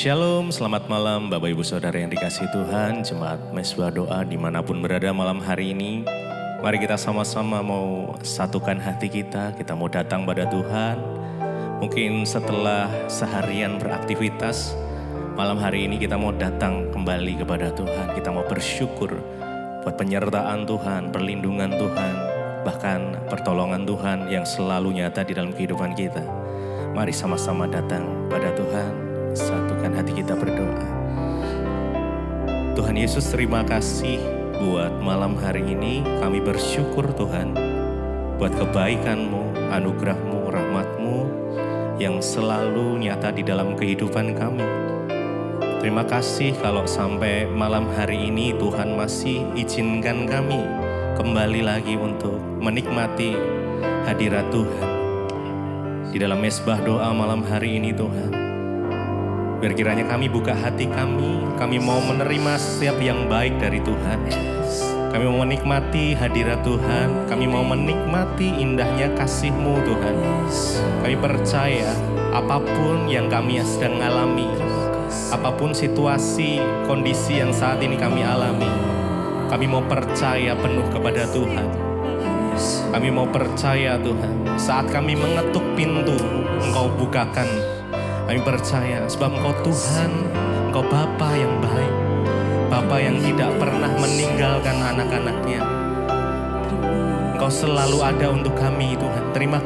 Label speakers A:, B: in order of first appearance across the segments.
A: Shalom, selamat malam Bapak Ibu Saudara yang dikasihi Tuhan, jemaat Mesbah Doa dimanapun berada malam hari ini. Mari kita sama-sama mau satukan hati kita mau datang pada Tuhan. Mungkin setelah seharian beraktivitas, malam hari ini kita mau datang kembali kepada Tuhan. Kita mau bersyukur buat penyertaan Tuhan, perlindungan Tuhan, bahkan pertolongan Tuhan yang selalu nyata di dalam kehidupan kita. Mari sama-sama datang pada Tuhan. Satukan hati kita berdoa. Tuhan Yesus, terima kasih buat malam hari ini. Kami bersyukur Tuhan buat kebaikan-Mu, anugerah-Mu, rahmat-Mu yang selalu nyata di dalam kehidupan kami. Terima kasih kalau sampai malam hari ini Tuhan masih izinkan kami kembali lagi untuk menikmati hadirat Tuhan di dalam mesbah doa malam hari ini Tuhan. Biar kiranya kami buka hati kami mau menerima setiap yang baik dari Tuhan. Kami mau menikmati hadirat Tuhan, kami mau menikmati indahnya kasih-Mu Tuhan. Kami percaya apapun yang kami sedang alami, apapun situasi, kondisi yang saat ini kami alami, kami mau percaya penuh kepada Tuhan. Kami mau percaya Tuhan, saat kami mengetuk pintu, Engkau bukakan. Kami percaya sebab Engkau Tuhan, Engkau Bapa yang baik, Bapa yang tidak pernah meninggalkan anak-anaknya. Engkau selalu ada untuk kami Tuhan. Terima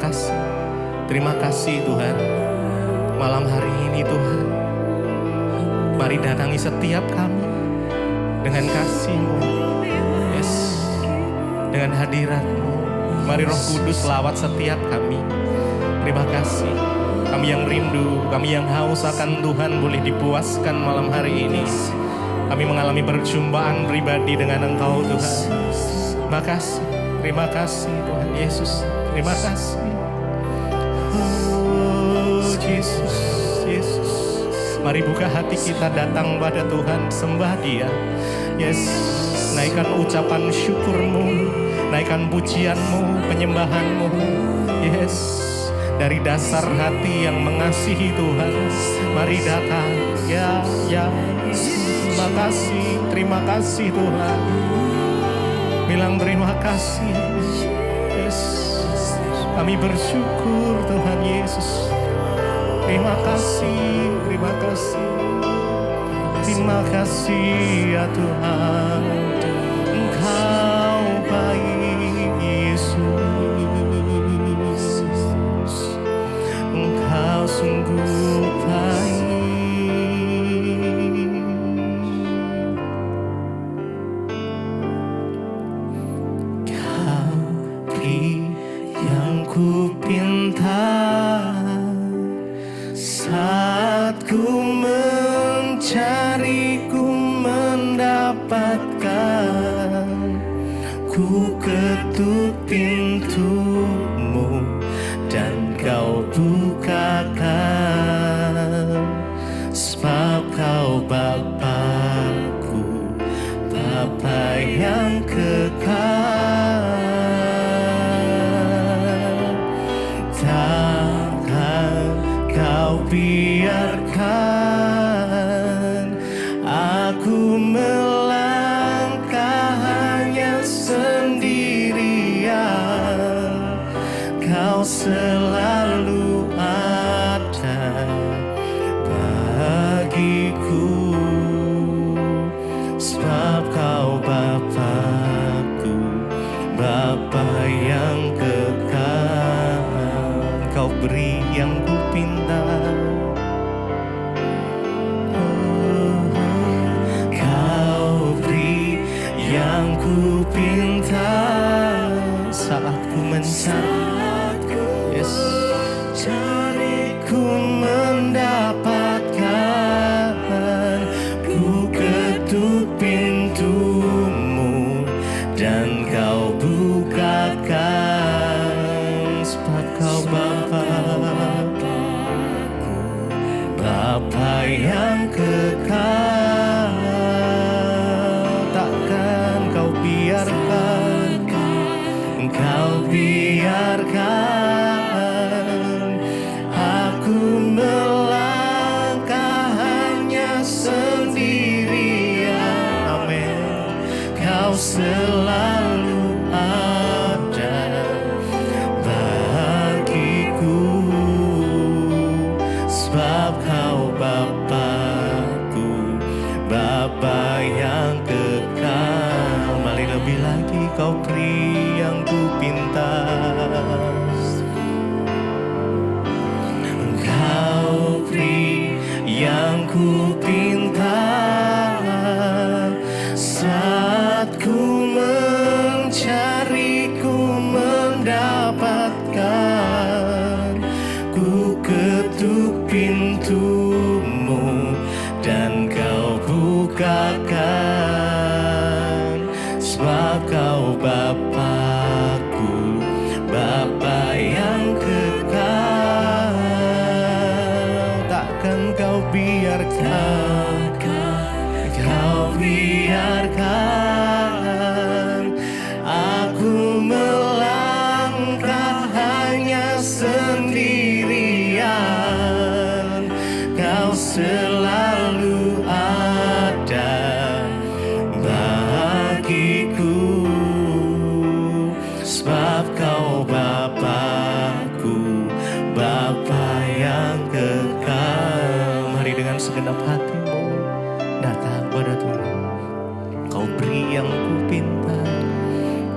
A: kasih Tuhan. Malam hari ini Tuhan, mari datangi setiap kami dengan kasih-Mu, yes, dengan hadirat-Mu. Mari Roh Kudus lawat setiap kami. Terima kasih. Kami yang rindu, kami yang haus akan Tuhan boleh dipuaskan malam hari ini. Kami mengalami perjumpaan pribadi dengan Engkau Tuhan. Terima kasih Tuhan Yesus. Terima kasih. Oh Yesus. Mari buka hati kita datang pada Tuhan, sembah Dia. Yes, naikkan ucapan syukur-Mu, naikkan pujian-Mu, penyembahan-Mu. Yes. Dari dasar hati yang mengasihi Tuhan, mari datang. Ya, terima kasih Tuhan. Bilang terima kasih. Yes. Kami bersyukur Tuhan Yesus. Terima kasih. Terima kasih ya Tuhan. Engkau baik Yesus. Engkau sungguh baik. Kau beri yang ku pinta saat ku mencari, ku mendapatkan. Ku ketuk pintu-Mu dan Kau bukakan, sebab Kau Bapa-Ku, Bapa yang kekal. Takkan Kau biarkan aku melangkah hanya sendirian. Kau selalu ada bagiku, sebab Kau Bapa-Ku, Bapa yang kekal. Kau beri yang ku pinta, Kau beri yang ku pinta saat ku mencari. Ku mendapatkan, ku ketuk pintu-Mu dan Kau bukakan, sebab Kau Bapa yang kekal. Takkan Kau biarkan, Kau biarkan aku melangkah hanya Takkan kau biarkan aku melangkah hanya sendirian. Kau selalu ada bagiku, sebab kau Bapakku, Bapa yang kekal. Mari dengan segenap hatimu datang pada Tuhan. Kau beri yang kupinta,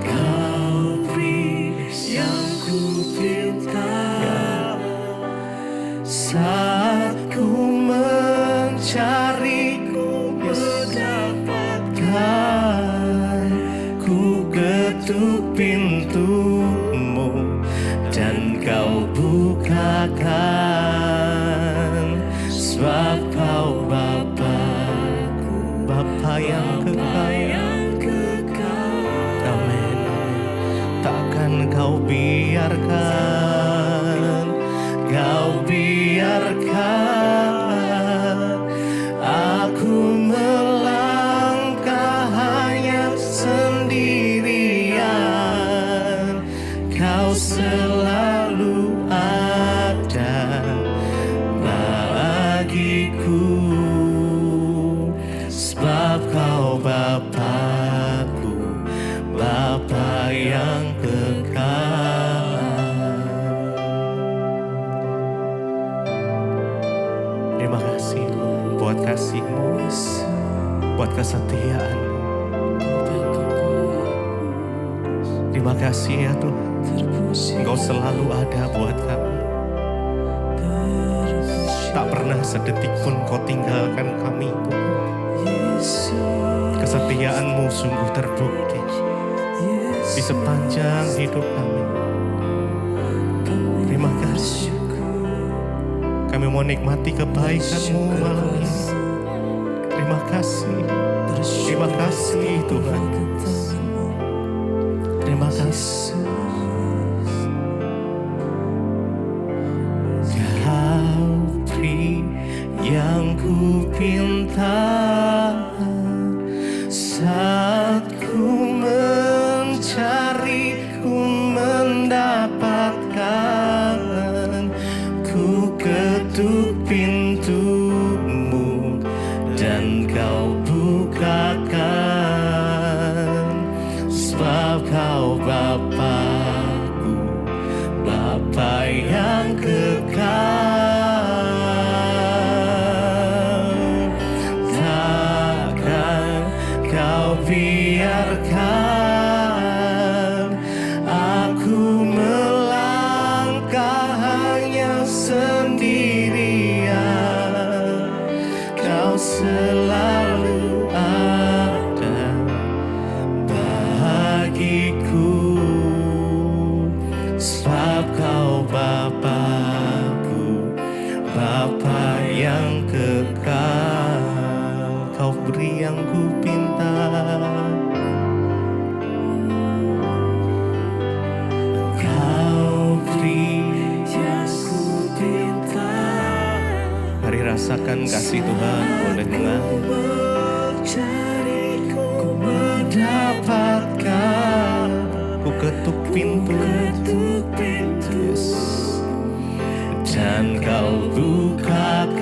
A: kau beri yang kupinta. Saat ku mencari, ku mendapatkan. Ku ketuk pintumu dan kau bukakan, sebab kau Bapakku, Bapa yang kekal. Amin. Takkan kau biarkan, kau biarkan aku melangkah hanya sendirian. Kau selalu ada bagiku, sebab kau Bapakku, Bapa yang kekal. Terima kasih buat kasih-Mu, buat kesetiaan-Mu. Terima kasih ya Tuhan, Engkau selalu ada buat kami. Tak pernah sedetik pun Kau tinggalkan kami Tuhan. Kesetiaan-Mu sungguh terbukti di sepanjang hidup kami. Terima kasih. Kami mau nikmati kebaikan-Mu malam ini. Terima kasih. Terima kasih Tuhan. Terima kasih. Kau beri yang ku pinta, saat ku mencari, ku mendapatkan. Ku ketuk pintumu dan kau bukakan, sebab kau Bapakku, Bapa yang kekal. Takkan kau biarkan aku melangkah hanya sendirian. Kau selalu ada bagiku, sebab kau Bapakku, Bapa yang kekal. Kau beri yang ku pinta, kau beri yang ku pinta. Mari rasakan kasih Tuhan boleh mengalir. Ku mendapatkan, ku ketuk pintu, yes. Dan kau bukakan,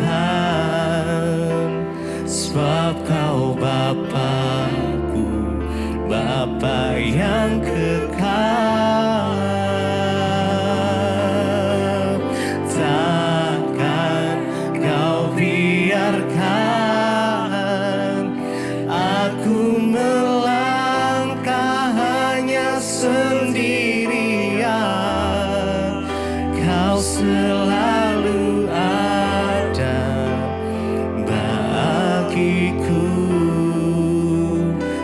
A: sebab kau Bapakku, Bapa yang kekal. Takkan kau biarkan aku melangkah hanya sendirian. Kau selalu ada bagiku,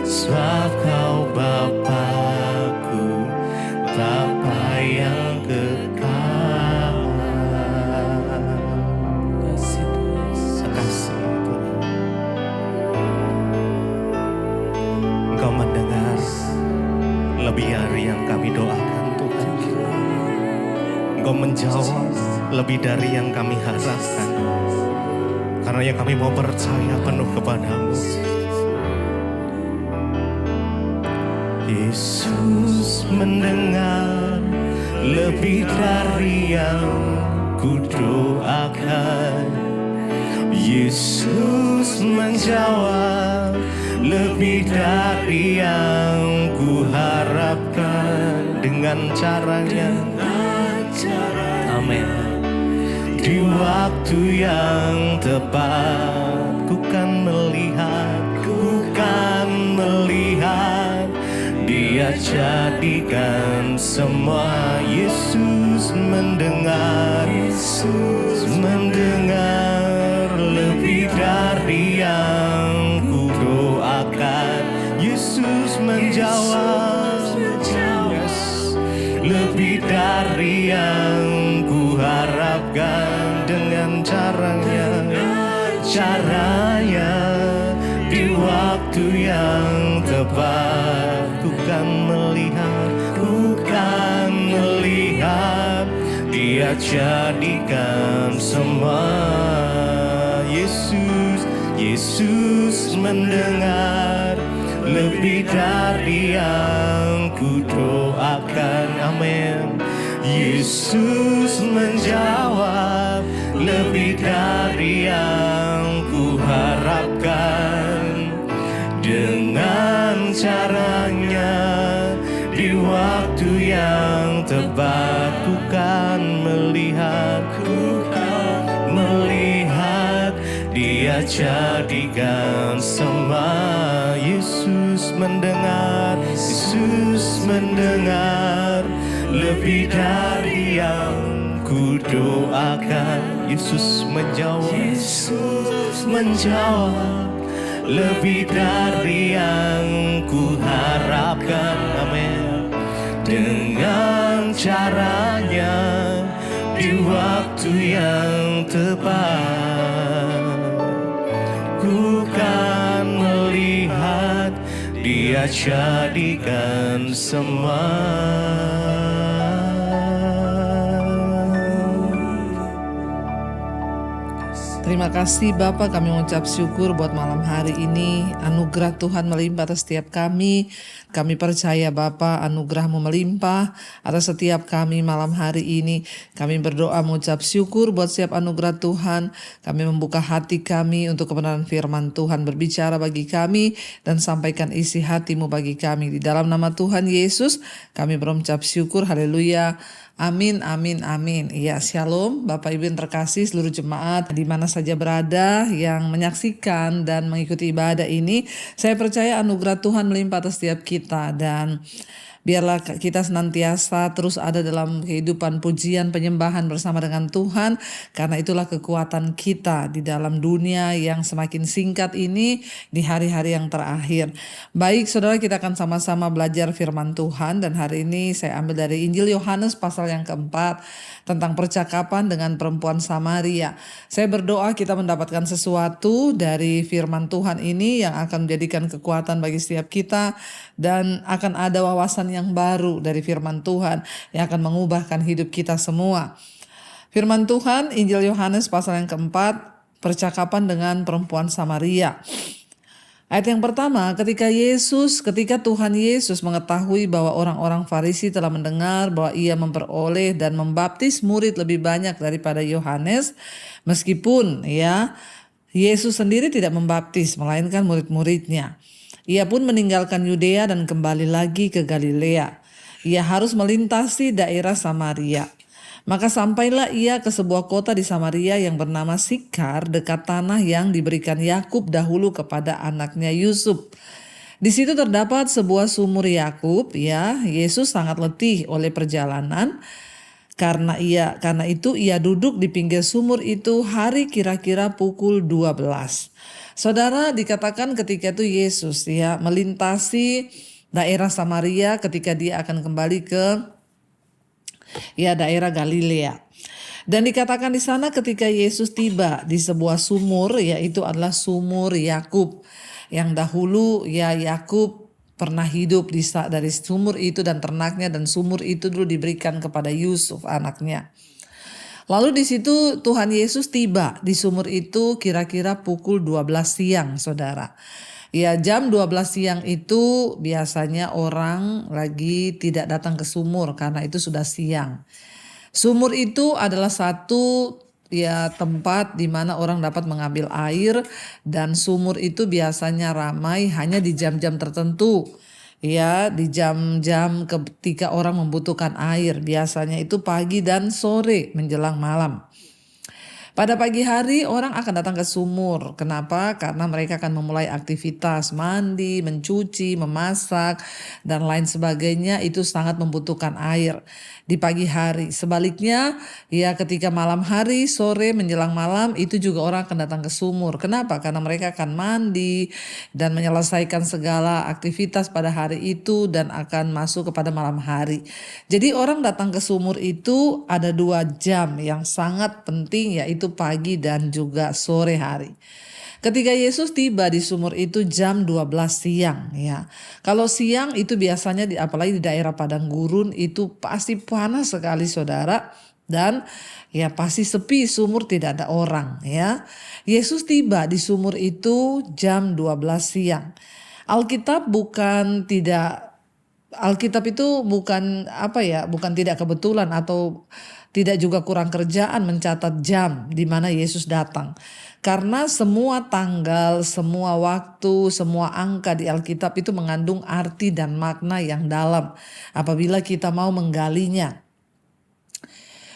A: sebab kau Bapakku, Bapa yang kekal. Kasih Tuhan. Engkau mendengar lebih dari yang kami doakan Tuhan. Engkau menjawab lebih dari yang kami harapkan. Karena kami mau percaya penuh kepadamu. Yesus mendengar lebih dari yang kudoakan. Yesus menjawab lebih dari yang kuharapkan. Dengan caranya, amin. Di waktu yang tepat, ku kan melihat Dia jadikan semua. Yesus mendengar lebih dari yang ku doakan. Yesus menjawab lebih dari yang ku harapkan. Dengan caranya di waktu yang tepat, ku kan melihat Dia jadikan semua. Yesus mendengar lebih dari yang ku doakan. Amin. Yesus menjawab lebih dari yang ku harapkan. Dengan caranya, di waktu yang tepat, ku kan melihat Dia jadikan semua. Yesus mendengar lebih dari yang ku doakan. Yesus menjawab lebih dari yang ku harapkan. Amin. Dengan caranya, di waktu yang tepat, ku kan melihat Dia jadikan semua.
B: Terima kasih Bapa, kami mengucap syukur buat malam hari ini. Anugerah Tuhan melimpah atas setiap kami. Kami percaya Bapa, anugerah-Mu melimpah atas setiap kami malam hari ini. Kami berdoa mengucap syukur buat setiap anugerah Tuhan. Kami membuka hati kami untuk kebenaran firman Tuhan. Berbicara bagi kami dan sampaikan isi hati-Mu bagi kami. Di dalam nama Tuhan Yesus kami berucap syukur. Haleluya. Amin, amin, amin. Ya, shalom Bapak Ibu yang terkasih, seluruh jemaat di mana saja berada yang menyaksikan dan mengikuti ibadah ini. Saya percaya anugerah Tuhan melimpah atas setiap kita, dan biarlah kita senantiasa terus ada dalam kehidupan pujian penyembahan bersama dengan Tuhan, karena itulah kekuatan kita di dalam dunia yang semakin singkat ini, di hari-hari yang terakhir. Baik saudara, kita akan sama-sama belajar firman Tuhan, dan hari ini saya ambil dari Injil Yohanes pasal yang keempat tentang percakapan dengan perempuan Samaria. Saya berdoa kita mendapatkan sesuatu dari firman Tuhan ini yang akan menjadikan kekuatan bagi setiap kita, dan akan ada wawasan yang baru dari firman Tuhan yang akan mengubahkan hidup kita semua. Firman Tuhan, Injil Yohanes pasal yang keempat, percakapan dengan perempuan Samaria. Ayat yang pertama, ketika Tuhan Yesus mengetahui bahwa orang-orang Farisi telah mendengar bahwa ia memperoleh dan membaptis murid lebih banyak daripada Yohanes, meskipun Yesus sendiri tidak membaptis melainkan murid-muridnya. Ia pun meninggalkan Yudea dan kembali lagi ke Galilea. Ia harus melintasi daerah Samaria. Maka sampailah ia ke sebuah kota di Samaria yang bernama Sikar, dekat tanah yang diberikan Yakub dahulu kepada anaknya Yusuf. Di situ terdapat sebuah sumur Yakub. Yesus sangat letih oleh perjalanan. Karena itu ia duduk di pinggir sumur itu hari kira-kira pukul 12. Saudara, dikatakan ketika itu Yesus melintasi daerah Samaria ketika dia akan kembali ke daerah Galilea. Dan dikatakan di sana ketika Yesus tiba di sebuah sumur, yaitu adalah sumur Yakub, yang dahulu Yakub pernah hidup dari sumur itu dan ternaknya, dan sumur itu dulu diberikan kepada Yusuf anaknya. Lalu di situ Tuhan Yesus tiba di sumur itu kira-kira pukul 12 siang, saudara. Ya, jam 12 siang itu biasanya orang lagi tidak datang ke sumur karena itu sudah siang. Sumur itu adalah satu tempat di mana orang dapat mengambil air, dan sumur itu biasanya ramai hanya di jam-jam tertentu. Ya, di jam-jam ketika orang membutuhkan air, biasanya itu pagi dan sore menjelang malam. Pada pagi hari orang akan datang ke sumur. Kenapa? Karena mereka akan memulai aktivitas mandi, mencuci, memasak, dan lain sebagainya. Itu sangat membutuhkan air di pagi hari. Sebaliknya, ketika malam hari, sore menjelang malam, itu juga orang akan datang ke sumur. Kenapa? Karena mereka akan mandi dan menyelesaikan segala aktivitas pada hari itu dan akan masuk kepada malam hari. Jadi orang datang ke sumur itu ada 2 jam yang sangat penting, yaitu pagi dan juga sore hari. Ketika Yesus tiba di sumur itu jam 12 siang, ya. Kalau siang itu biasanya apalagi di daerah padang gurun itu pasti panas sekali, saudara, dan pasti sepi, sumur tidak ada orang, ya. Yesus tiba di sumur itu jam 12 siang. Alkitab itu bukan bukan tidak kebetulan atau tidak juga kurang kerjaan mencatat jam di mana Yesus datang. Karena semua tanggal, semua waktu, semua angka di Alkitab itu mengandung arti dan makna yang dalam apabila kita mau menggalinya.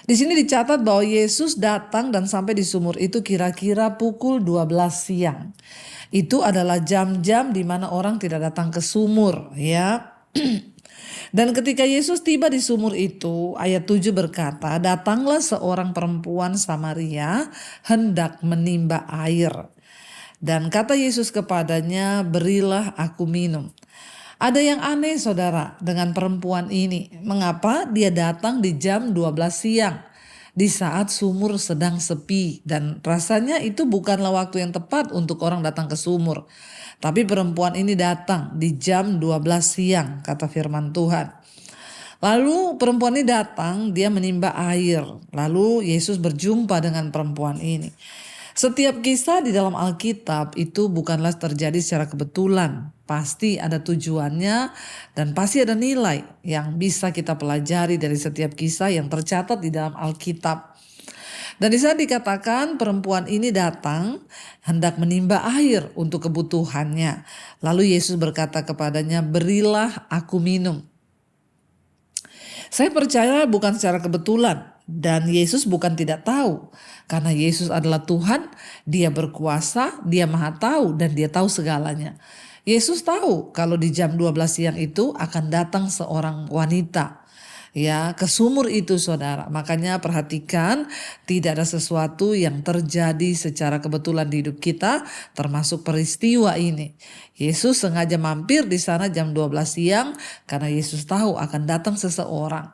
B: Di sini dicatat bahwa Yesus datang dan sampai di sumur itu kira-kira pukul 12 siang. Itu adalah jam-jam di mana orang tidak datang ke sumur, ya. Dan ketika Yesus tiba di sumur itu, ayat 7 berkata, datanglah seorang perempuan Samaria hendak menimba air. Dan kata Yesus kepadanya, berilah aku minum. Ada yang aneh, saudara, dengan perempuan ini. Mengapa dia datang di jam 12 siang? Di saat sumur sedang sepi, dan rasanya itu bukanlah waktu yang tepat untuk orang datang ke sumur. Tapi perempuan ini datang di jam 12 siang, kata firman Tuhan. Lalu perempuan ini datang, dia menimba air. Lalu Yesus berjumpa dengan perempuan ini. Setiap kisah di dalam Alkitab itu bukanlah terjadi secara kebetulan. Pasti ada tujuannya dan pasti ada nilai yang bisa kita pelajari dari setiap kisah yang tercatat di dalam Alkitab. Dan di sana dikatakan perempuan ini datang hendak menimba air untuk kebutuhannya. Lalu Yesus berkata kepadanya, berilah aku minum. Saya percaya bukan secara kebetulan dan Yesus bukan tidak tahu. Karena Yesus adalah Tuhan, dia berkuasa, dia maha tahu dan dia tahu segalanya. Yesus tahu kalau di jam 12 siang itu akan datang seorang wanita ke sumur itu, saudara. Makanya perhatikan, tidak ada sesuatu yang terjadi secara kebetulan di hidup kita, termasuk peristiwa ini. Yesus sengaja mampir di sana jam 12 siang karena Yesus tahu akan datang seseorang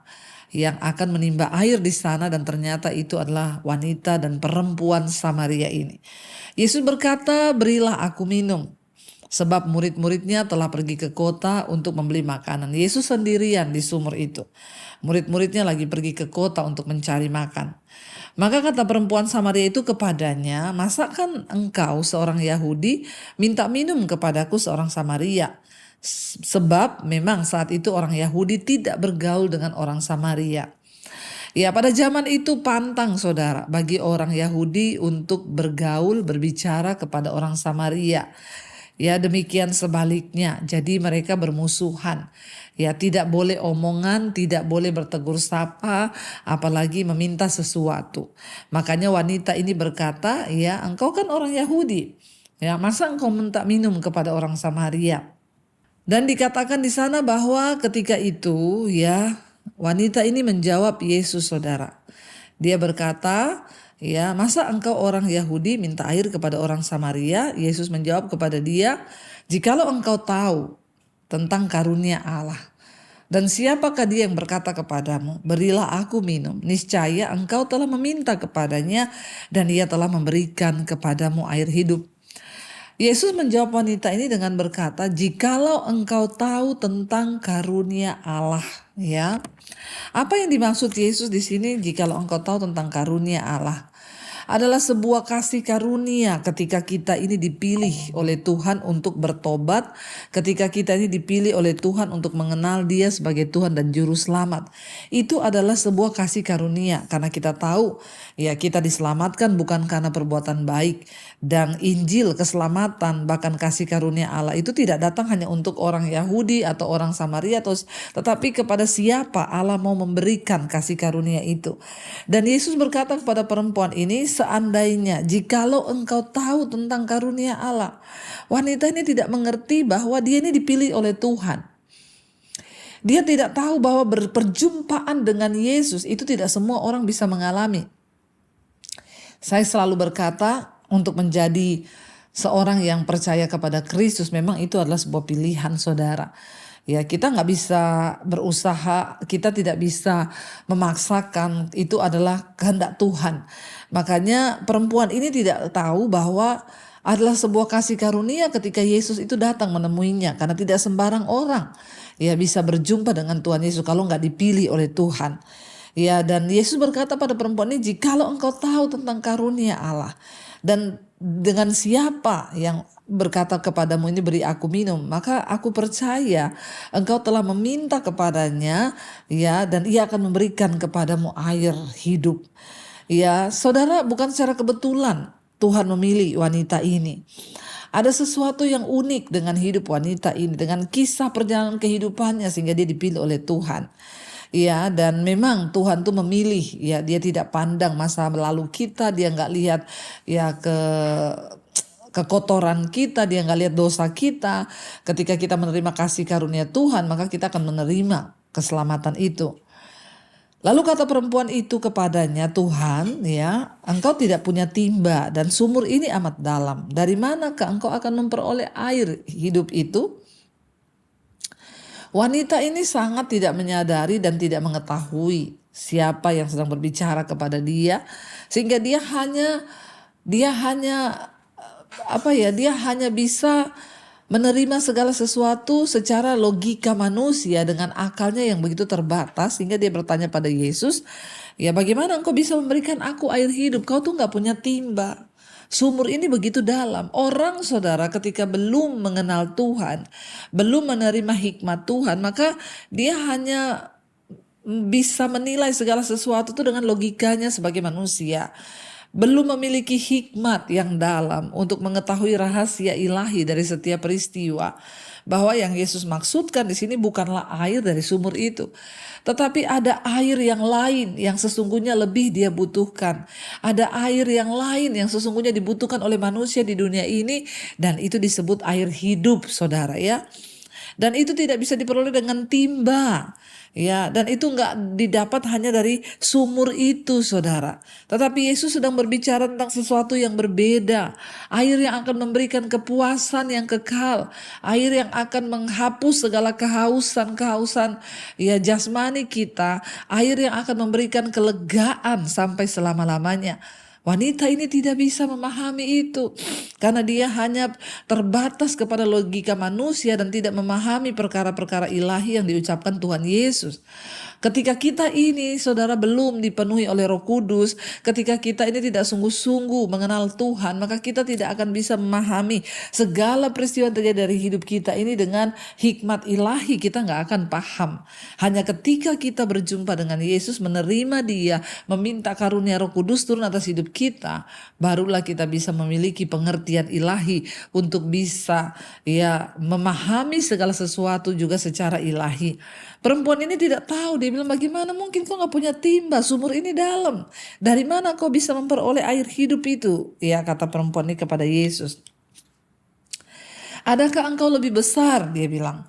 B: yang akan menimba air di sana, dan ternyata itu adalah wanita dan perempuan Samaria ini. Yesus berkata, berilah aku minum. Sebab murid-muridnya telah pergi ke kota untuk membeli makanan. Yesus sendirian di sumur itu. Murid-muridnya lagi pergi ke kota untuk mencari makan. Maka kata perempuan Samaria itu kepadanya, masakan engkau seorang Yahudi minta minum kepadaku seorang Samaria? Sebab memang saat itu orang Yahudi tidak bergaul dengan orang Samaria. Pada zaman itu pantang, saudara, bagi orang Yahudi untuk bergaul, berbicara kepada orang Samaria. Demikian sebaliknya. Jadi mereka bermusuhan. Tidak boleh omongan, tidak boleh bertegur sapa, apalagi meminta sesuatu. Makanya wanita ini berkata, engkau kan orang Yahudi. Masa engkau minta minum kepada orang Samaria? Dan dikatakan di sana bahwa ketika itu, wanita ini menjawab Yesus, saudara. Dia berkata, masa engkau orang Yahudi minta air kepada orang Samaria? Yesus menjawab kepada dia, jikalau engkau tahu tentang karunia Allah, dan siapakah dia yang berkata kepadamu, berilah aku minum, niscaya engkau telah meminta kepadanya, dan ia telah memberikan kepadamu air hidup. Yesus menjawab wanita ini dengan berkata, jikalau engkau tahu tentang karunia Allah. Ya, apa yang dimaksud Yesus di sini? Jikalau engkau tahu tentang karunia Allah, adalah sebuah kasih karunia ketika kita ini dipilih oleh Tuhan untuk bertobat, ketika kita ini dipilih oleh Tuhan untuk mengenal Dia sebagai Tuhan dan Juru Selamat. Itu adalah sebuah kasih karunia karena kita tahu ya kita diselamatkan bukan karena perbuatan baik, dan Injil keselamatan bahkan kasih karunia Allah itu tidak datang hanya untuk orang Yahudi atau orang Samaria tetapi kepada siapa Allah mau memberikan kasih karunia itu. Dan Yesus berkata kepada perempuan ini, seandainya jikalau engkau tahu tentang karunia Allah. Wanita ini tidak mengerti bahwa dia ini dipilih oleh Tuhan. Dia tidak tahu bahwa berperjumpaan dengan Yesus itu tidak semua orang bisa mengalami. Saya selalu berkata, untuk menjadi seorang yang percaya kepada Kristus memang itu adalah sebuah pilihan, saudara. Ya, kita nggak bisa berusaha, kita tidak bisa memaksakan, itu adalah kehendak Tuhan. Makanya perempuan ini tidak tahu bahwa adalah sebuah kasih karunia ketika Yesus itu datang menemuinya, karena tidak sembarang orang ya bisa berjumpa dengan Tuhan Yesus kalau nggak dipilih oleh Tuhan. Ya, dan Yesus berkata pada perempuan ini, jikalau engkau tahu tentang karunia Allah dan dengan siapa yang berkata kepadamu ini beri aku minum, maka aku percaya engkau telah meminta kepadanya ya, dan ia akan memberikan kepadamu air hidup. Ya, saudara, bukan secara kebetulan Tuhan memilih wanita ini. Ada sesuatu yang unik dengan hidup wanita ini, dengan kisah perjalanan kehidupannya sehingga dia dipilih oleh Tuhan. Ya, dan memang Tuhan tuh memilih ya, dia tidak pandang masa lalu kita, dia nggak lihat ya kekotoran kita, dia nggak lihat dosa kita. Ketika kita menerima kasih karunia Tuhan, maka kita akan menerima keselamatan itu. Lalu kata perempuan itu kepadanya, Tuhan ya, engkau tidak punya timba dan sumur ini amat dalam. Dari manakah engkau akan memperoleh air hidup itu? Wanita ini sangat tidak menyadari dan tidak mengetahui siapa yang sedang berbicara kepada dia, sehingga dia hanya dia hanya bisa menerima segala sesuatu secara logika manusia dengan akalnya yang begitu terbatas, sehingga dia bertanya pada Yesus, ya bagaimana engkau bisa memberikan aku air hidup? Kau tuh gak punya timba. Sumur ini begitu dalam. Orang, saudara, ketika belum mengenal Tuhan, belum menerima hikmat Tuhan, maka dia hanya bisa menilai segala sesuatu itu dengan logikanya sebagai manusia. Belum memiliki hikmat yang dalam untuk mengetahui rahasia ilahi dari setiap peristiwa. Bahwa yang Yesus maksudkan di sini bukanlah air dari sumur itu, tetapi ada air yang lain yang sesungguhnya lebih dia butuhkan. Ada air yang lain yang sesungguhnya dibutuhkan oleh manusia di dunia ini, dan itu disebut air hidup, saudara ya. Dan itu tidak bisa diperoleh dengan timba. Ya, dan itu enggak didapat hanya dari sumur itu, saudara. Tetapi Yesus sedang berbicara tentang sesuatu yang berbeda. Air yang akan memberikan kepuasan yang kekal. Air yang akan menghapus segala kehausan ya jasmani kita. Air yang akan memberikan kelegaan sampai selama-lamanya. Wanita ini tidak bisa memahami itu karena dia hanya terbatas kepada logika manusia dan tidak memahami perkara-perkara ilahi yang diucapkan Tuhan Yesus. Ketika kita ini, saudara, belum dipenuhi oleh Roh Kudus, ketika kita ini tidak sungguh-sungguh mengenal Tuhan, maka kita tidak akan bisa memahami segala peristiwa yang terjadi dari hidup kita ini dengan hikmat ilahi. Kita nggak akan paham. Hanya ketika kita berjumpa dengan Yesus, menerima Dia, meminta karunia Roh Kudus turun atas hidup kita, barulah kita bisa memiliki pengertian ilahi untuk bisa ya memahami segala sesuatu juga secara ilahi. Perempuan ini tidak tahu, dia bilang bagaimana mungkin kau gak punya timba, sumur ini dalam. Dari mana kau bisa memperoleh air hidup itu? Ya, kata perempuan ini kepada Yesus. Adakah engkau lebih besar, dia bilang.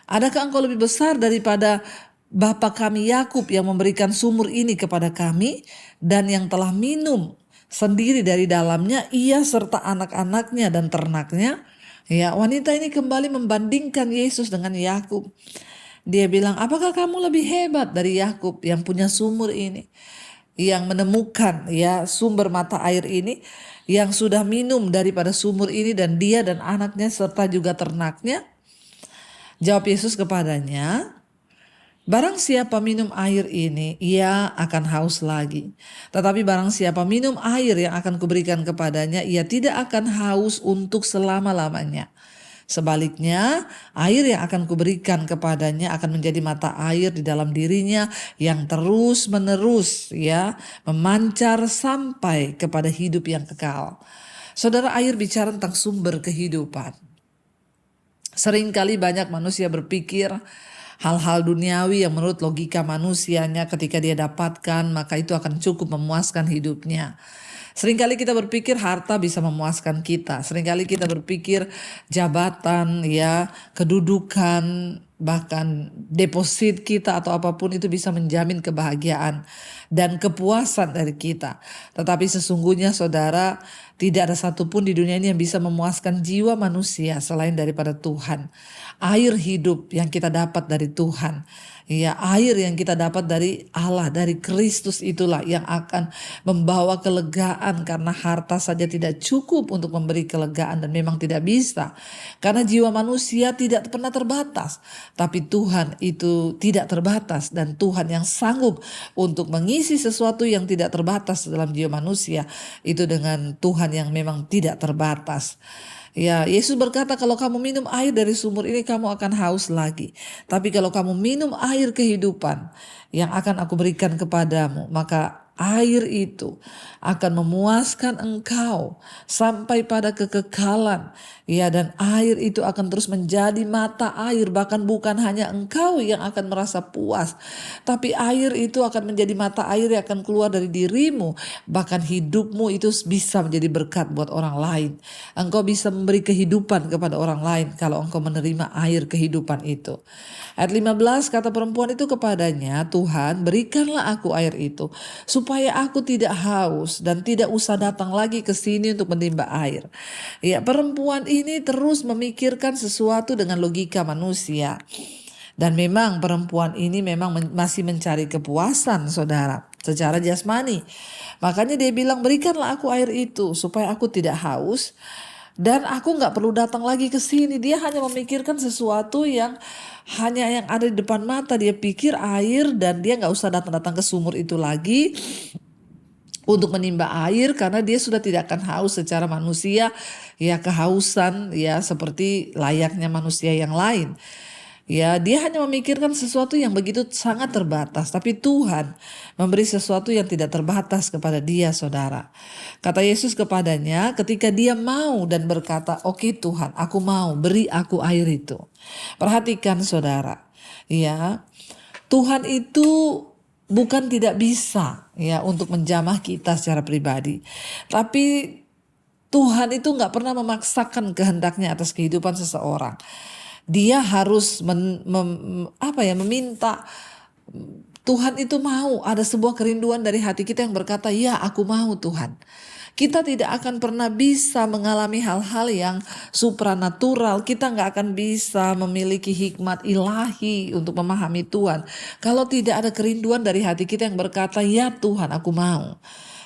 B: Adakah engkau lebih besar daripada bapa kami Yakub yang memberikan sumur ini kepada kami dan yang telah minum sendiri dari dalamnya, ia serta anak-anaknya dan ternaknya? Ya, wanita ini kembali membandingkan Yesus dengan Yakub. Dia bilang, apakah kamu lebih hebat dari Yakub yang punya sumur ini, yang menemukan ya sumber mata air ini, yang sudah minum daripada sumur ini dan dia dan anaknya serta juga ternaknya? Jawab Yesus kepadanya, Barang siapa minum air ini, ia akan haus lagi. Tetapi barang siapa minum air yang akan kuberikan kepadanya, ia tidak akan haus untuk selama-lamanya. Sebaliknya, air yang akan kuberikan kepadanya akan menjadi mata air di dalam dirinya yang terus-menerus memancar sampai kepada hidup yang kekal. Saudara, air bicara tentang sumber kehidupan. Seringkali banyak manusia berpikir hal-hal duniawi yang menurut logika manusianya ketika dia dapatkan maka itu akan cukup memuaskan hidupnya. Seringkali kita berpikir harta bisa memuaskan kita. Seringkali kita berpikir jabatan, kedudukan, bahkan deposit kita atau apapun itu bisa menjamin kebahagiaan dan kepuasan dari kita. Tetapi sesungguhnya saudara, tidak ada satupun di dunia ini yang bisa memuaskan jiwa manusia selain daripada Tuhan. Air hidup yang kita dapat dari Tuhan. Air yang kita dapat dari Allah, dari Kristus itulah yang akan membawa kelegaan, karena harta saja tidak cukup untuk memberi kelegaan dan memang tidak bisa. Karena jiwa manusia tidak pernah terbatas, tapi Tuhan itu tidak terbatas dan Tuhan yang sanggup untuk mengisi sesuatu yang tidak terbatas dalam jiwa manusia itu dengan Tuhan yang memang tidak terbatas. Yesus berkata, kalau kamu minum air dari sumur ini kamu akan haus lagi. Tapi kalau kamu minum air kehidupan yang akan aku berikan kepadamu, maka air itu akan memuaskan engkau sampai pada kekekalan. Dan air itu akan terus menjadi mata air. Bahkan bukan hanya engkau yang akan merasa puas, tapi air itu akan menjadi mata air yang akan keluar dari dirimu. Bahkan hidupmu itu bisa menjadi berkat buat orang lain. Engkau bisa memberi kehidupan kepada orang lain kalau engkau menerima air kehidupan itu. Ayat 15, kata perempuan itu kepadanya, Tuhan, berikanlah aku air itu supaya aku tidak haus dan tidak usah datang lagi ke sini untuk menimba air. Perempuan ini terus memikirkan sesuatu dengan logika manusia. Dan memang perempuan ini memang masih mencari kepuasan, saudara, secara jasmani. Makanya dia bilang, berikanlah aku air itu supaya aku tidak haus dan aku gak perlu datang lagi ke sini. Dia hanya memikirkan sesuatu yang ada di depan mata. Dia pikir air dan dia gak usah datang-datang ke sumur itu lagi untuk menimba air, karena dia sudah tidak akan haus secara manusia, kehausan seperti layaknya manusia yang lain. Dia hanya memikirkan sesuatu yang begitu sangat terbatas, tapi Tuhan memberi sesuatu yang tidak terbatas kepada dia, saudara. Kata Yesus kepadanya ketika dia mau dan berkata, oke Tuhan, aku mau, beri aku air itu. Perhatikan saudara, Tuhan itu bukan tidak bisa untuk menjamah kita secara pribadi. Tapi Tuhan itu gak pernah memaksakan kehendaknya atas kehidupan seseorang. Dia harus meminta. Tuhan itu mau, ada sebuah kerinduan dari hati kita yang berkata, ya aku mau Tuhan. Kita tidak akan pernah bisa mengalami hal-hal yang supranatural. Kita gak akan bisa memiliki hikmat ilahi untuk memahami Tuhan kalau tidak ada kerinduan dari hati kita yang berkata, ya Tuhan aku mau.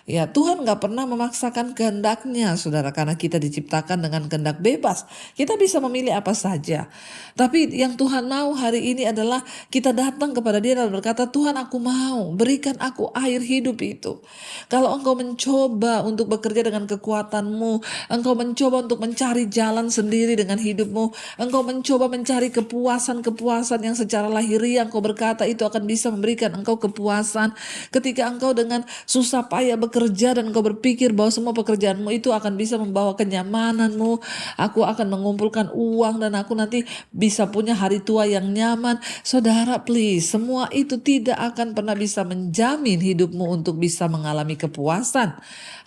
B: Tuhan gak pernah memaksakan kehendaknya, saudara, karena kita diciptakan dengan kehendak bebas. Kita bisa memilih apa saja. Tapi yang Tuhan mau hari ini adalah kita datang kepada Dia dan berkata, Tuhan aku mau, berikan aku air hidup itu. Kalau engkau mencoba untuk bekerja dengan kekuatanmu, engkau mencoba untuk mencari jalan sendiri dengan hidupmu, engkau mencoba mencari kepuasan-kepuasan yang secara lahiriah engkau berkata itu akan bisa memberikan engkau kepuasan. Ketika engkau dengan susah payah bekerja dan engkau berpikir bahwa semua pekerjaanmu itu akan bisa membawa kenyamananmu, aku akan mengumpulkan uang dan aku nanti bisa punya hari tua yang nyaman. Saudara, please, semua itu tidak akan pernah bisa menjamin hidupmu untuk bisa mengalami kepuasan.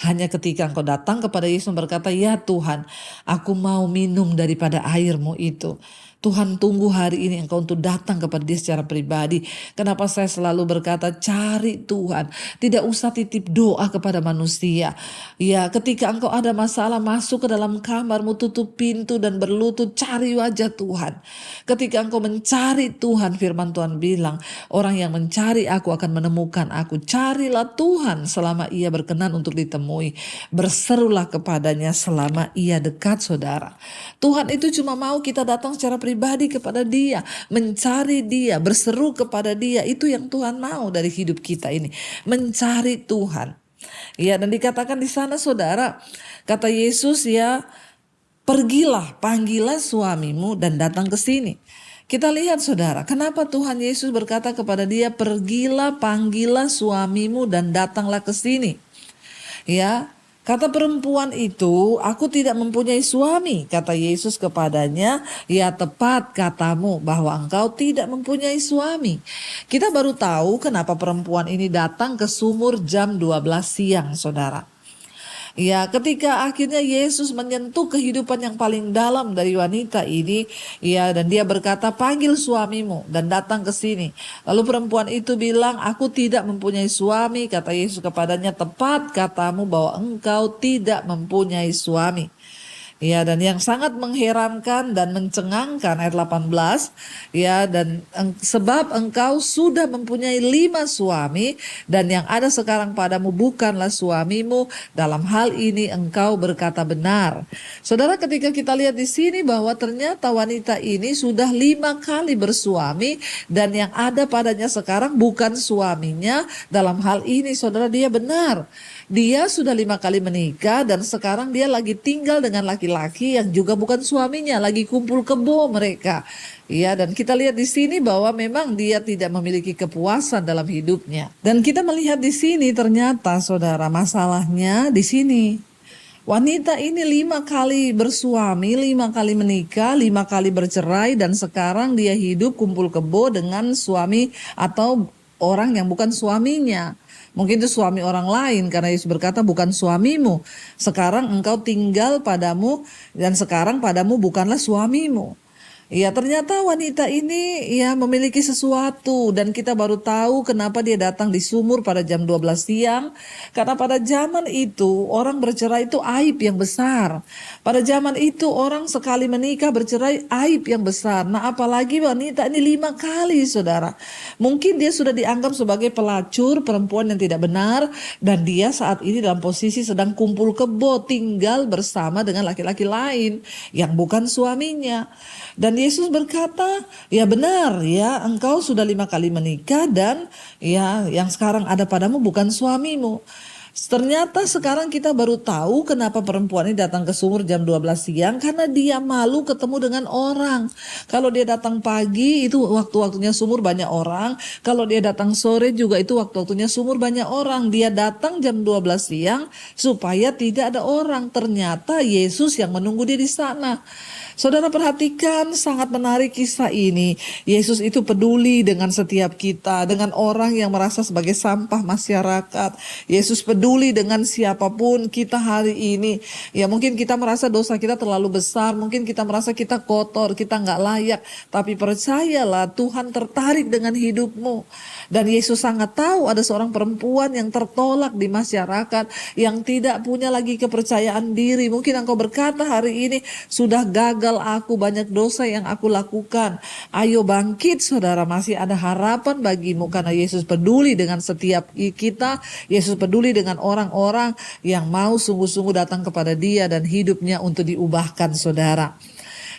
B: Hanya ketika engkau datang kepada Yesus berkata, ya Tuhan, aku mau minum daripada airmu itu. Tuhan tunggu hari ini engkau untuk datang kepada Dia secara pribadi. Kenapa saya selalu berkata cari Tuhan, tidak usah titip doa kepada manusia. Ketika engkau ada masalah, masuk ke dalam kamarmu, tutup pintu dan berlutut, cari wajah Tuhan. Ketika engkau mencari Tuhan, firman Tuhan bilang, orang yang mencari aku akan menemukan aku. Carilah Tuhan selama Ia berkenan untuk ditemui. Berserulah kepadanya selama Ia dekat, saudara. Tuhan itu cuma mau kita datang secara pribadi pribadi kepada Dia, mencari Dia, berseru kepada Dia. Itu yang Tuhan mau dari hidup kita ini, mencari Tuhan. Ya, dan dikatakan di sana saudara, kata Yesus ya, pergilah, panggillah suamimu dan datang ke sini. Kita lihat saudara, kenapa Tuhan Yesus berkata kepada dia, pergilah, panggillah suamimu dan datanglah ke sini. Ya, kata perempuan itu, aku tidak mempunyai suami. Kata Yesus kepadanya, ya tepat katamu bahwa engkau tidak mempunyai suami. Kita baru tahu kenapa perempuan ini datang ke sumur jam 12 siang saudara. Ya, ketika akhirnya Yesus menyentuh kehidupan yang paling dalam dari wanita ini, ya, dan dia berkata, panggil suamimu dan datang ke sini. Lalu perempuan itu bilang, aku tidak mempunyai suami. Kata Yesus kepadanya, tepat katamu bahwa engkau tidak mempunyai suami. Ya, dan yang sangat mengherankan dan mencengangkan ayat 18, ya, dan sebab engkau sudah mempunyai 5 suami dan yang ada sekarang padamu bukanlah suamimu, dalam hal ini engkau berkata benar. Saudara, ketika kita lihat di sini bahwa ternyata wanita ini sudah 5 kali bersuami dan yang ada padanya sekarang bukan suaminya, dalam hal ini saudara dia benar. Dia sudah 5 kali menikah dan sekarang dia lagi tinggal dengan laki-laki yang juga bukan suaminya, lagi kumpul kebo mereka. Ya, dan kita lihat di sini bahwa memang dia tidak memiliki kepuasan dalam hidupnya. Dan kita melihat di sini ternyata saudara masalahnya di sini. Wanita ini 5 kali bersuami, 5 kali menikah, 5 kali bercerai dan sekarang dia hidup kumpul kebo dengan suami atau orang yang bukan suaminya. Mungkin itu suami orang lain karena Yesus berkata bukan suamimu. Sekarang engkau tinggal padamu dan sekarang padamu bukanlah suamimu. Ya, ternyata wanita ini ya memiliki sesuatu dan kita baru tahu kenapa dia datang di sumur pada jam 12 siang. Karena pada zaman itu orang bercerai itu aib yang besar. Pada zaman itu orang sekali menikah bercerai aib yang besar. Nah, apalagi wanita ini 5 kali saudara. Mungkin dia sudah dianggap sebagai pelacur, perempuan yang tidak benar. Dan dia saat ini dalam posisi sedang kumpul kebo, tinggal bersama dengan laki-laki lain yang bukan suaminya. Dan Yesus berkata, ya benar ya, engkau sudah 5 kali menikah dan ya yang sekarang ada padamu bukan suamimu. Ternyata sekarang kita baru tahu kenapa perempuan ini datang ke sumur jam 12 siang. Karena dia malu ketemu dengan orang. Kalau dia datang pagi itu waktu-waktunya sumur banyak orang. Kalau dia datang sore juga itu waktu-waktunya sumur banyak orang. Dia datang jam 12 siang supaya tidak ada orang. Ternyata Yesus yang menunggu dia di sana. Saudara perhatikan, sangat menarik kisah ini. Yesus itu peduli dengan setiap kita, dengan orang yang merasa sebagai sampah masyarakat. Yesus peduli dengan siapapun kita hari ini. Ya mungkin kita merasa dosa kita terlalu besar, mungkin kita merasa kita kotor, kita nggak layak. Tapi percayalah Tuhan tertarik dengan hidupmu. Dan Yesus sangat tahu ada seorang perempuan yang tertolak di masyarakat, yang tidak punya lagi kepercayaan diri. Mungkin engkau berkata hari ini, sudah gagal aku, banyak dosa yang aku lakukan. Ayo bangkit saudara, masih ada harapan bagimu karena Yesus peduli dengan setiap kita. Yesus peduli dengan orang-orang yang mau sungguh-sungguh datang kepada Dia dan hidupnya untuk diubahkan saudara.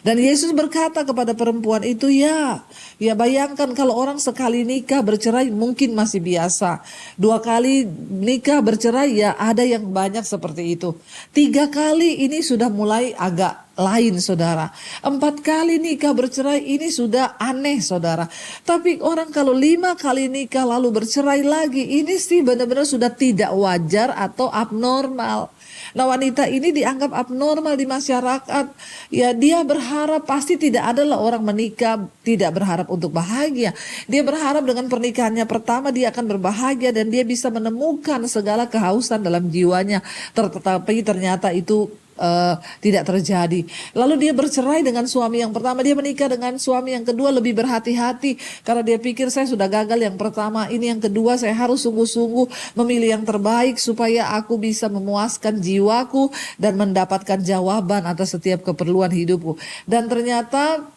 B: Dan Yesus berkata kepada perempuan itu, ya bayangkan kalau orang sekali nikah bercerai mungkin masih biasa. 2 kali nikah bercerai ya ada yang banyak seperti itu. 3 kali ini sudah mulai agak lain saudara. 4 kali nikah bercerai ini sudah aneh saudara. Tapi orang kalau 5 kali nikah lalu bercerai lagi, ini sih benar-benar sudah tidak wajar atau abnormal. Nah, wanita ini dianggap abnormal di masyarakat. Ya, dia berharap pasti tidak adalah orang menikah tidak berharap untuk bahagia. Dia berharap dengan pernikahannya pertama dia akan berbahagia dan dia bisa menemukan segala kehausan dalam jiwanya. Tetapi ternyata itu tidak terjadi. Lalu dia bercerai dengan suami yang pertama, dia menikah dengan suami yang kedua lebih berhati-hati karena dia pikir saya sudah gagal yang pertama, ini yang kedua saya harus sungguh-sungguh memilih yang terbaik supaya aku bisa memuaskan jiwaku dan mendapatkan jawaban atas setiap keperluan hidupku. Dan ternyata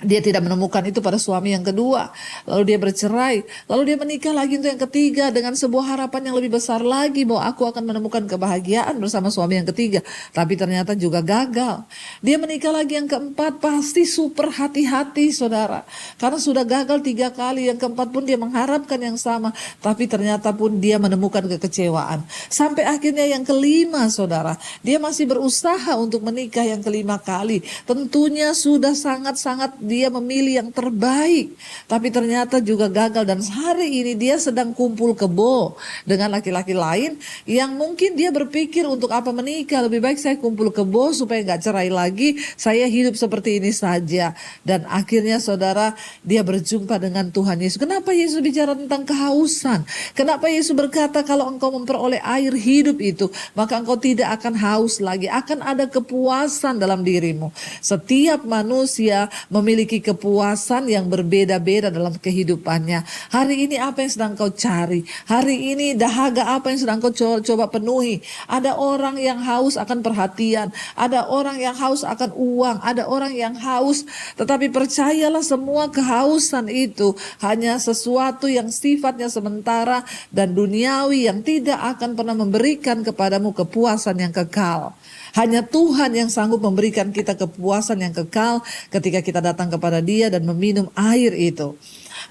B: Dia tidak menemukan itu pada suami yang kedua. Lalu dia bercerai. Lalu dia menikah lagi untuk yang ketiga dengan sebuah harapan yang lebih besar lagi bahwa aku akan menemukan kebahagiaan bersama suami yang ketiga. Tapi ternyata juga gagal. Dia menikah lagi yang keempat, pasti super hati-hati saudara. Karena sudah gagal 3 kali. Yang keempat pun dia mengharapkan yang sama. Tapi ternyata pun dia menemukan kekecewaan. Sampai akhirnya yang kelima saudara. Dia masih berusaha untuk menikah yang kelima kali. Tentunya sudah sangat-sangat dia memilih yang terbaik, tapi ternyata juga gagal. Dan hari ini dia sedang kumpul kebo dengan laki-laki lain yang mungkin dia berpikir untuk apa menikah, lebih baik saya kumpul kebo supaya gak cerai lagi, saya hidup seperti ini saja. Dan akhirnya saudara, dia berjumpa dengan Tuhan Yesus. Kenapa Yesus bicara tentang kehausan? Kenapa Yesus berkata kalau engkau memperoleh air hidup itu, maka engkau tidak akan haus lagi, akan ada kepuasan dalam dirimu. Setiap manusia memiliki kepuasan yang berbeda-beda dalam kehidupannya. Hari ini apa yang sedang kau cari? Hari ini dahaga apa yang sedang kau coba penuhi? Ada orang yang haus akan perhatian, ada orang yang haus akan uang, ada orang yang haus, tetapi percayalah semua kehausan itu hanya sesuatu yang sifatnya sementara dan duniawi yang tidak akan pernah memberikan kepadamu kepuasan yang kekal. Hanya Tuhan yang sanggup memberikan kita kepuasan yang kekal ketika kita datang kepada Dia dan meminum air itu.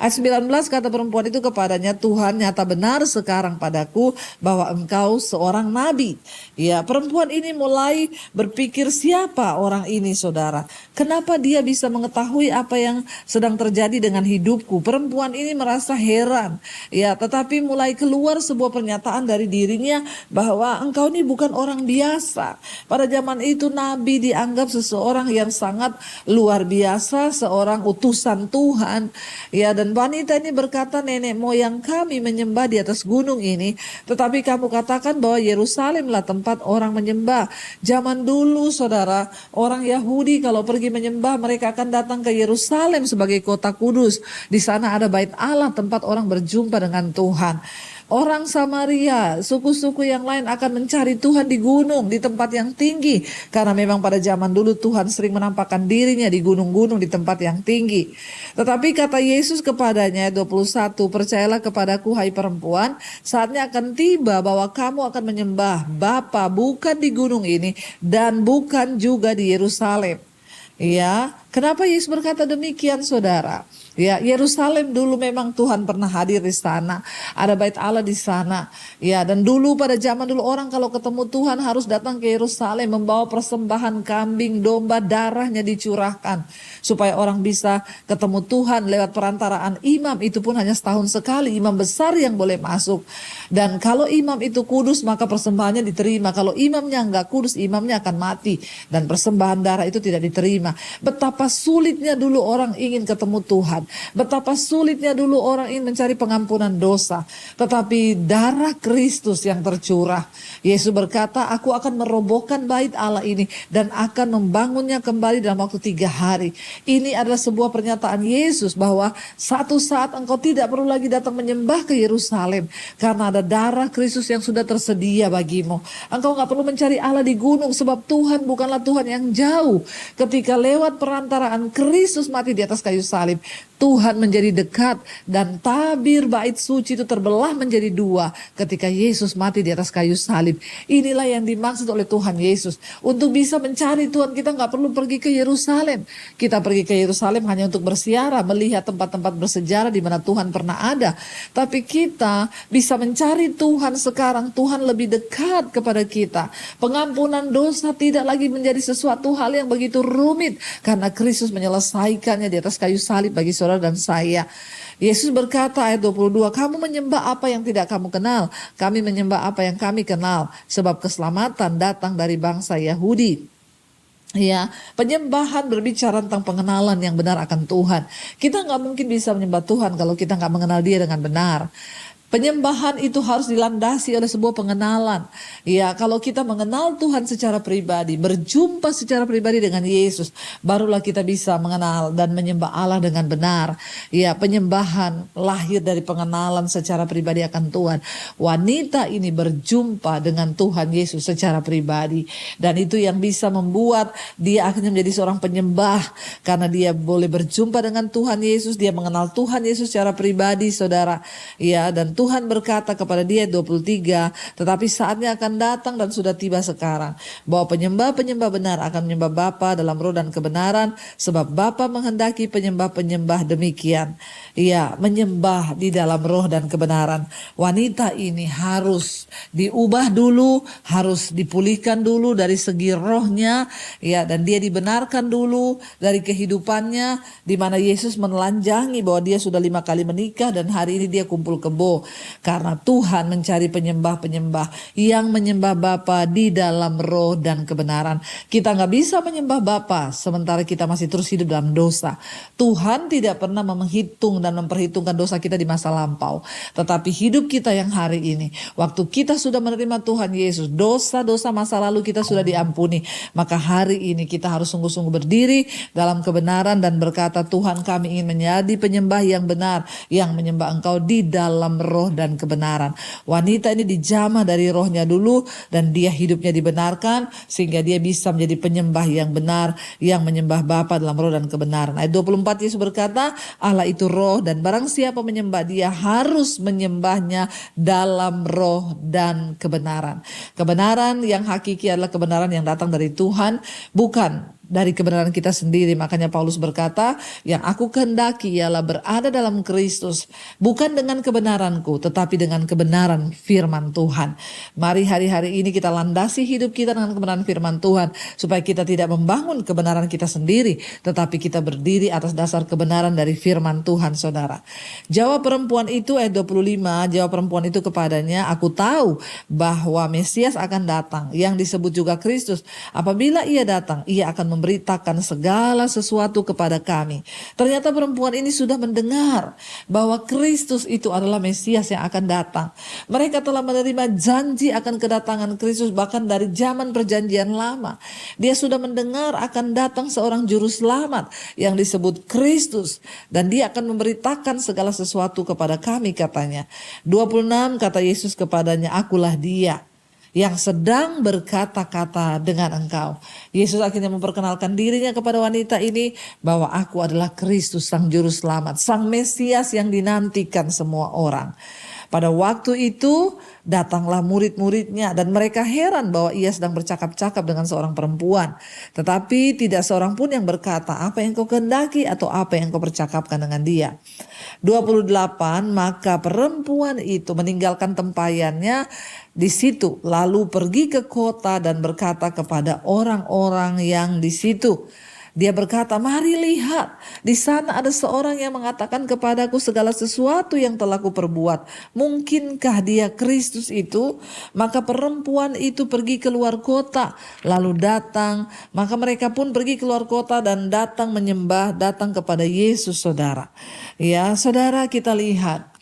B: Ayat 19 kata perempuan itu kepadanya, Tuhan nyata benar sekarang padaku bahwa engkau seorang nabi. Ya, perempuan ini mulai berpikir siapa orang ini saudara. Kenapa dia bisa mengetahui apa yang sedang terjadi dengan hidupku? Perempuan ini merasa heran. Ya, tetapi mulai keluar sebuah pernyataan dari dirinya bahwa engkau ini bukan orang biasa. Pada zaman itu nabi dianggap seseorang yang sangat luar biasa, seorang utusan Tuhan. Ya, dan wanita ini berkata, nenek moyang kami menyembah di atas gunung ini, tetapi kamu katakan bahwa Yerusalemlah tempat orang menyembah. Zaman dulu saudara, orang Yahudi kalau pergi menyembah, mereka akan datang ke Yerusalem sebagai kota kudus. Di sana ada bait Allah, tempat orang berjumpa dengan Tuhan. Orang Samaria, suku-suku yang lain akan mencari Tuhan di gunung, di tempat yang tinggi. Karena memang pada zaman dulu Tuhan sering menampakkan dirinya di gunung-gunung, di tempat yang tinggi. Tetapi kata Yesus kepadanya, 21, percayalah kepadaku hai perempuan, saatnya akan tiba bahwa kamu akan menyembah Bapa bukan di gunung ini dan bukan juga di Yerusalem. Ya, kenapa Yesus berkata demikian saudara? Ya, Yerusalem dulu memang Tuhan pernah hadir di sana. Ada bait Allah di sana. Ya, dan dulu pada zaman dulu orang kalau ketemu Tuhan harus datang ke Yerusalem membawa persembahan kambing, domba, darahnya dicurahkan supaya orang bisa ketemu Tuhan lewat perantaraan imam. Itu pun hanya setahun sekali, imam besar yang boleh masuk. Dan kalau imam itu kudus maka persembahannya diterima. Kalau imamnya enggak kudus, imamnya akan mati dan persembahan darah itu tidak diterima. Betapa sulitnya dulu orang ingin ketemu Tuhan. Betapa sulitnya dulu orang ingin mencari pengampunan dosa. Tetapi darah Kristus yang tercurah. Yesus berkata, aku akan merobohkan bait Allah ini dan akan membangunnya kembali dalam waktu 3 hari. Ini adalah sebuah pernyataan Yesus bahwa satu saat engkau tidak perlu lagi datang menyembah ke Yerusalem. Karena ada darah Kristus yang sudah tersedia bagimu. Engkau gak perlu mencari Allah di gunung sebab Tuhan bukanlah Tuhan yang jauh. Ketika lewat perantaraan Kristus mati di atas kayu salib, Tuhan menjadi dekat dan tabir bait suci itu terbelah menjadi 2 ketika Yesus mati di atas kayu salib. Inilah yang dimaksud oleh Tuhan Yesus. Untuk bisa mencari Tuhan kita gak perlu pergi ke Yerusalem. Kita pergi ke Yerusalem hanya untuk bersiarah, melihat tempat-tempat bersejarah di mana Tuhan pernah ada. Tapi kita bisa mencari Tuhan sekarang. Tuhan lebih dekat kepada kita. Pengampunan dosa tidak lagi menjadi sesuatu hal yang begitu rumit karena Kristus menyelesaikannya di atas kayu salib bagi saudara dan saya. Yesus berkata ayat 22, kamu menyembah apa yang tidak kamu kenal, kami menyembah apa yang kami kenal, sebab keselamatan datang dari bangsa Yahudi. Ya, penyembahan berbicara tentang pengenalan yang benar akan Tuhan. Kita nggak mungkin bisa menyembah Tuhan kalau kita nggak mengenal Dia dengan benar. Penyembahan itu harus dilandasi oleh sebuah pengenalan. Ya, kalau kita mengenal Tuhan secara pribadi, berjumpa secara pribadi dengan Yesus, barulah kita bisa mengenal dan menyembah Allah dengan benar. Ya, penyembahan lahir dari pengenalan secara pribadi akan Tuhan. Wanita ini berjumpa dengan Tuhan Yesus secara pribadi, dan itu yang bisa membuat dia akhirnya menjadi seorang penyembah, karena dia boleh berjumpa dengan Tuhan Yesus, dia mengenal Tuhan Yesus secara pribadi, saudara. Ya, dan Tuhan berkata kepada dia 23, tetapi saatnya akan datang dan sudah tiba sekarang, bahwa penyembah-penyembah benar akan menyembah Bapa dalam roh dan kebenaran, sebab Bapa menghendaki penyembah-penyembah demikian. Ya, menyembah di dalam roh dan kebenaran. Wanita ini harus diubah dulu, harus dipulihkan dulu dari segi rohnya, ya, dan dia dibenarkan dulu dari kehidupannya, di mana Yesus menelanjangi bahwa dia sudah 5 kali menikah dan hari ini dia kumpul kebo. Karena Tuhan mencari penyembah-penyembah yang menyembah Bapa di dalam roh dan kebenaran. Kita nggak bisa menyembah Bapa sementara kita masih terus hidup dalam dosa. Tuhan tidak pernah menghitung dan memperhitungkan dosa kita di masa lampau. Tetapi hidup kita yang hari ini, waktu kita sudah menerima Tuhan Yesus, dosa-dosa masa lalu kita sudah diampuni. Maka hari ini kita harus sungguh-sungguh berdiri dalam kebenaran dan berkata, Tuhan, kami ingin menjadi penyembah yang benar, yang menyembah Engkau di dalam roh dan kebenaran. Wanita ini dijamah dari rohnya dulu, dan dia hidupnya dibenarkan sehingga dia bisa menjadi penyembah yang benar, yang menyembah Bapa dalam roh dan kebenaran. Ayat 24 Yesus berkata, Allah itu roh, dan barang siapa menyembah dia harus menyembahnya dalam roh dan kebenaran. Kebenaran yang hakiki adalah kebenaran yang datang dari Tuhan, bukan dari kebenaran kita sendiri. Makanya Paulus berkata, yang aku kehendaki ialah berada dalam Kristus, bukan dengan kebenaranku, tetapi dengan kebenaran firman Tuhan. Mari hari-hari ini kita landasi hidup kita dengan kebenaran firman Tuhan, supaya kita tidak membangun kebenaran kita sendiri, tetapi kita berdiri atas dasar kebenaran dari firman Tuhan, saudara. Jawab perempuan itu, ayat 25, jawab perempuan itu kepadanya, aku tahu bahwa Mesias akan datang, yang disebut juga Kristus. Apabila ia datang, ia akan memberitakan segala sesuatu kepada kami. Ternyata perempuan ini sudah mendengar bahwa Kristus itu adalah Mesias yang akan datang. Mereka telah menerima janji akan kedatangan Kristus bahkan dari zaman perjanjian lama. Dia sudah mendengar akan datang seorang juru selamat yang disebut Kristus, dan dia akan memberitakan segala sesuatu kepada kami, katanya. 26 kata Yesus kepadanya, akulah dia yang sedang berkata-kata dengan engkau. Yesus akhirnya memperkenalkan dirinya kepada wanita ini, bahwa aku adalah Kristus, sang juru selamat, sang Mesias yang dinantikan semua orang. Pada waktu itu datanglah murid-muridnya, dan mereka heran bahwa ia sedang bercakap-cakap dengan seorang perempuan. Tetapi tidak seorang pun yang berkata, apa yang kau kehendaki atau apa yang kau percakapkan dengan dia. 28, maka perempuan itu meninggalkan tempayannya di situ, lalu pergi ke kota dan berkata kepada orang-orang yang di situ. Dia berkata, mari lihat, di sana ada seorang yang mengatakan kepadaku segala sesuatu yang telah kuperbuat. Mungkinkah dia Kristus itu? Maka perempuan itu pergi keluar kota, lalu datang. Maka mereka pun pergi keluar kota dan datang menyembah, datang kepada Yesus, saudara. Ya, saudara, kita lihat.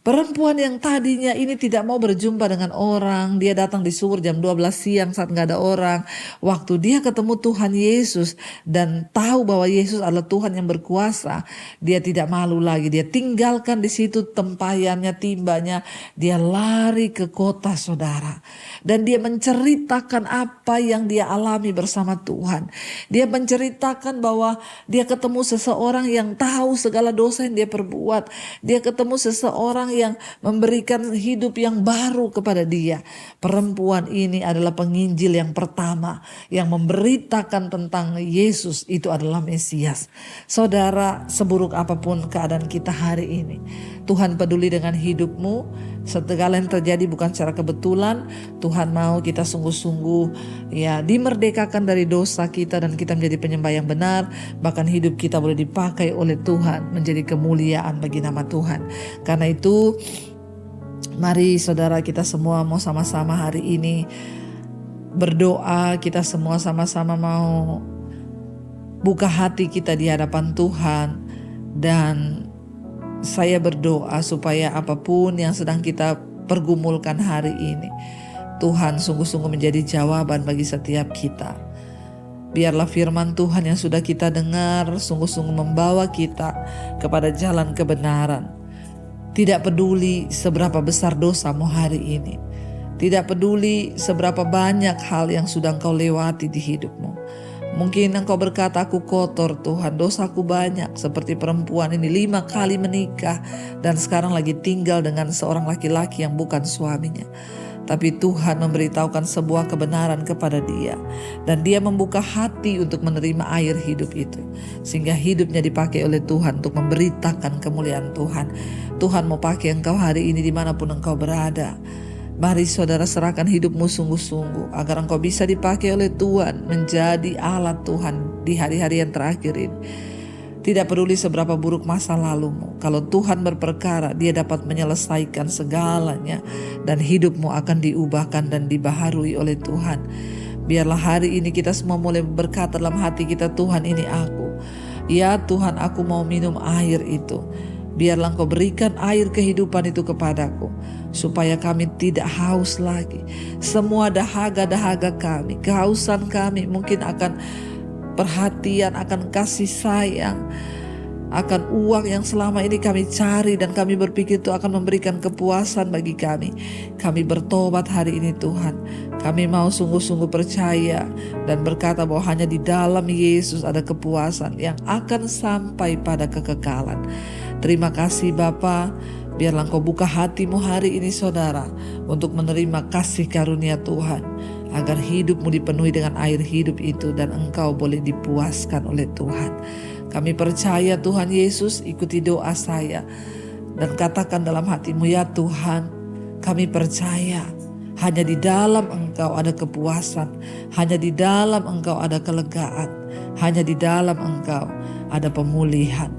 B: Perempuan yang tadinya ini tidak mau berjumpa dengan orang, dia datang di sumur jam 12 siang saat gak ada orang. Waktu dia ketemu Tuhan Yesus dan tahu bahwa Yesus adalah Tuhan yang berkuasa, dia tidak malu lagi. Dia tinggalkan di situ tempayannya, timbanya, dia lari ke kota, saudara. Dan dia menceritakan apa yang dia alami bersama Tuhan. Dia menceritakan bahwa dia ketemu seseorang yang tahu segala dosa yang dia perbuat. Dia ketemu seseorang yang memberikan hidup yang baru kepada dia. Perempuan ini adalah penginjil yang pertama yang memberitakan tentang Yesus itu adalah Mesias. Saudara, seburuk apapun keadaan kita hari ini, Tuhan peduli dengan hidupmu. Segala yang terjadi bukan secara kebetulan. Tuhan mau kita sungguh-sungguh ya dimerdekakan dari dosa kita, dan kita menjadi penyembah yang benar. Bahkan hidup kita boleh dipakai oleh Tuhan menjadi kemuliaan bagi nama Tuhan. Karena itu mari saudara, kita semua mau sama-sama hari ini berdoa. Kita semua sama-sama mau buka hati kita di hadapan Tuhan dan Saya berdoa supaya apapun yang sedang kita pergumulkan hari ini, Tuhan sungguh-sungguh menjadi jawaban bagi setiap kita. Biarlah firman Tuhan yang sudah kita dengar sungguh-sungguh membawa kita kepada jalan kebenaran. Tidak peduli seberapa besar dosamu hari ini. Tidak peduli seberapa banyak hal yang sudah engkau lewati di hidupmu. Mungkin engkau berkata, aku kotor Tuhan, dosaku banyak. Seperti perempuan ini 5 kali menikah dan sekarang lagi tinggal dengan seorang laki-laki yang bukan suaminya. Tapi Tuhan memberitahukan sebuah kebenaran kepada dia. Dan dia membuka hati untuk menerima air hidup itu. Sehingga hidupnya dipakai oleh Tuhan untuk memberitakan kemuliaan Tuhan. Tuhan mau pakai engkau hari ini dimanapun engkau berada. Mari saudara serahkan hidupmu sungguh-sungguh agar engkau bisa dipakai oleh Tuhan menjadi alat Tuhan di hari-hari yang terakhir ini. Tidak peduli seberapa buruk masa lalumu, kalau Tuhan berperkara, Dia dapat menyelesaikan segalanya dan hidupmu akan diubahkan dan dibaharui oleh Tuhan. Biarlah hari ini kita semua mulai berkata dalam hati kita, Tuhan ini aku. Ya Tuhan, aku mau minum air itu. Biarlah Engkau berikan air kehidupan itu kepadaku, supaya kami tidak haus lagi. Semua dahaga-dahaga kami, kehausan kami mungkin akan perhatian, akan kasih sayang, akan uang yang selama ini kami cari dan kami berpikir itu akan memberikan kepuasan bagi kami. Kami bertobat hari ini Tuhan. Kami mau sungguh-sungguh percaya dan berkata bahwa hanya di dalam Yesus ada kepuasan yang akan sampai pada kekekalan. Terima kasih Bapa. Biarlah Engkau buka hatimu hari ini saudara untuk menerima kasih karunia Tuhan. Agar hidupmu dipenuhi dengan air hidup itu dan engkau boleh dipuaskan oleh Tuhan. Kami percaya Tuhan Yesus, ikuti doa saya. Dan katakan dalam hatimu, ya Tuhan, kami percaya hanya di dalam Engkau ada kepuasan. Hanya di dalam Engkau ada kelegaan. Hanya di dalam Engkau ada pemulihan.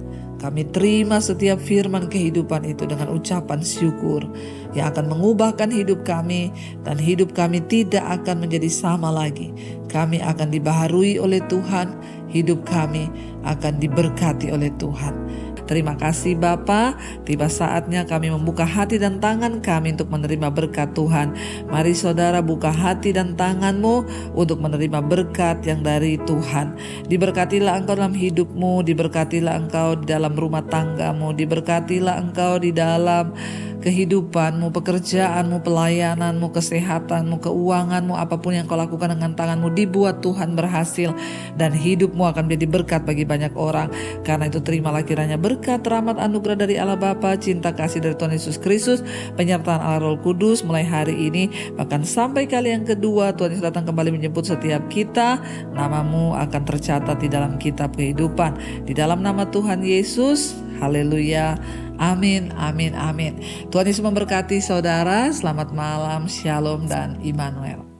B: Kami terima setiap firman kehidupan itu dengan ucapan syukur yang akan mengubahkan hidup kami dan hidup kami tidak akan menjadi sama lagi. Kami akan dibaharui oleh Tuhan, hidup kami akan diberkati oleh Tuhan. Terima kasih Bapa, tiba saatnya kami membuka hati dan tangan kami untuk menerima berkat Tuhan. Mari saudara buka hati dan tanganmu untuk menerima berkat yang dari Tuhan. Diberkatilah engkau dalam hidupmu, diberkatilah engkau di dalam rumah tanggamu, diberkatilah engkau di dalam kehidupanmu, pekerjaanmu, pelayananmu, kesehatanmu, keuanganmu, apapun yang kau lakukan dengan tanganmu dibuat Tuhan berhasil dan hidupmu akan menjadi berkat bagi banyak orang. Karena itu terimalah kiranya berkat, rahmat, anugerah dari Allah Bapa, cinta kasih dari Tuhan Yesus Kristus, penyertaan Allah Roh Kudus mulai hari ini bahkan sampai kali yang kedua Tuhan Yesus datang kembali menjemput setiap kita. Namamu akan tercatat di dalam kitab kehidupan. Di dalam nama Tuhan Yesus, haleluya. Amin, amin, amin. Tuhan Yesus memberkati saudara. Selamat malam, shalom dan Immanuel.